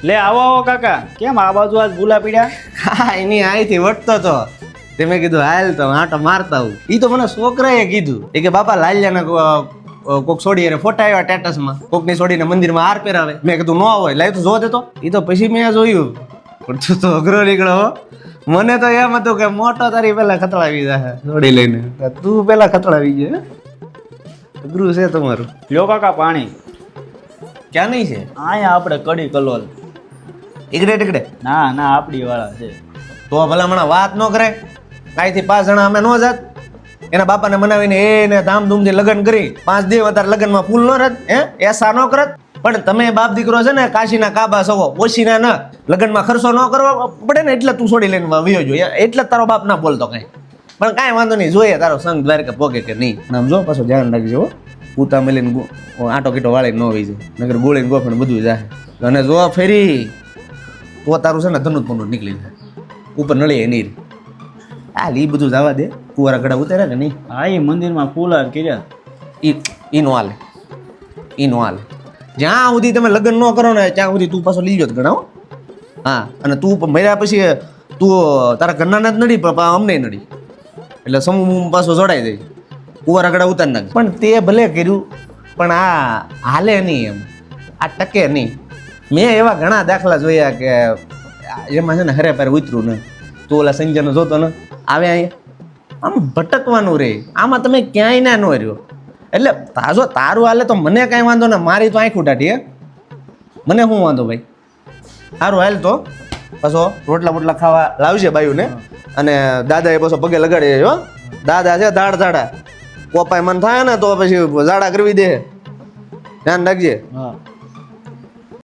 લે આવો આવો કાકા, કેમ આ બાજુ આજ ભૂલા પીડ્યા? હા એની અહીંથી વટતો તો તે મેં કીધું હાલ તો આટો મારતા હું. એ તો મને છોકરાએ કીધું એ કે બાપા લાલ્યાના કોક છોડી એને ફોટા આવ્યા સ્ટેટસમાં, કોકની છોડીને મંદિરમાં હાર પહેરાવે. મેં કીધું ન હોય લાવ તું જો દેતો. એ તો પછી મેં જોયું પણ તું તો અઘરો નીકળો હો. મને તો એમ હતું કે મોટો તારી પેલા ખતળાવી જાય છોડી લઈને, તું પેલા ખતળાવી જાય. અઘરું છે તમારું. લ્યો કાકા પાણી. ક્યાં નહીં છે? અહીંયા આપણે કડી કલોલ. ટીકડે ટીકડે ના ના આપડી વાળા છે. તો ભલામણા વાત ન કરે. કાંઈથી 5 જણા અમે ન જાત. એના બાપાને મનાવીને એને ધામધૂમથી લગ્ન કરી 5 દિવસ અત્યારે લગ્નમાં ફૂલ ન રત, એસા ન કરત. પણ તમે બાપ દીકરો છે ને કાશીના કાબા સવો, ઓછીના ન લગ્નમાં ખર્ચો ન કરવો પડે ને એટલે તું છોડી લઈને વયો જો, એટલે તારો બાપ ના બોલતો કઈ. પણ કાંઈ વાંધો નહીં, જોઈએ તારો સંગ દ્વારકા પોકે કે નહીં. આમ જો પાછું ધ્યાન રાખજો, પૂતા મળીને આટો કીટો વાળીને ન વહી જાય, નગર ગોળીને ગોફણ બધું જાય. અને જો ફેરી તો તારું છે ને ધનુષ પનું નીકળી જાય, ઉપર નળીએ નહીં. હાલ એ બધું જવા દે, કુવારા ગળા ઉતાર્યા કે નહીં? હા એ મંદિરમાં ફૂલાર કર્યા. ઈ નો હાલે, ઈ નો હાલે. જ્યાં સુધી તમે લગ્ન ન કરો ને ત્યાં સુધી તું પાછો લીજો જ ગણાવો. હા, અને તું મર્યા પછી તું તારા ઘરના જ નડી પણ અમને નડી, એટલે સમૂહ પાછો જોડાઈ જાય, કુવારા ગળા ઉતારી નાખે. પણ તે ભલે કર્યું પણ આ હાલે નહીં, એમ આ ટકે નહીં. મેં એવા ઘણા દાખલા જોયા કે એમાં છે ને હરે પારે ઉતરું ને, તું ઓલા સંજયનો જોતો ને આવે અહીંયા આમ ભટકવાનું રહે. આમાં તમે ક્યાંય ના ન રહ્યો. એટલે તાજો તારું હાલે તો મને કાંઈ વાંધો ને, મારી તો આંખ ઉટાટી. મને શું વાંધો ભાઈ? સારું હાલ તો પાછો રોટલા બોટલા ખાવા લાવશે બાયુને, અને દાદા એ પાછો પગે લગાડી હો. દાદા છે દાળ ઝાડા, કોપાય મન થાય ને તો પછી ઝાડા કરવી દે, ધ્યાન રાખજે. હા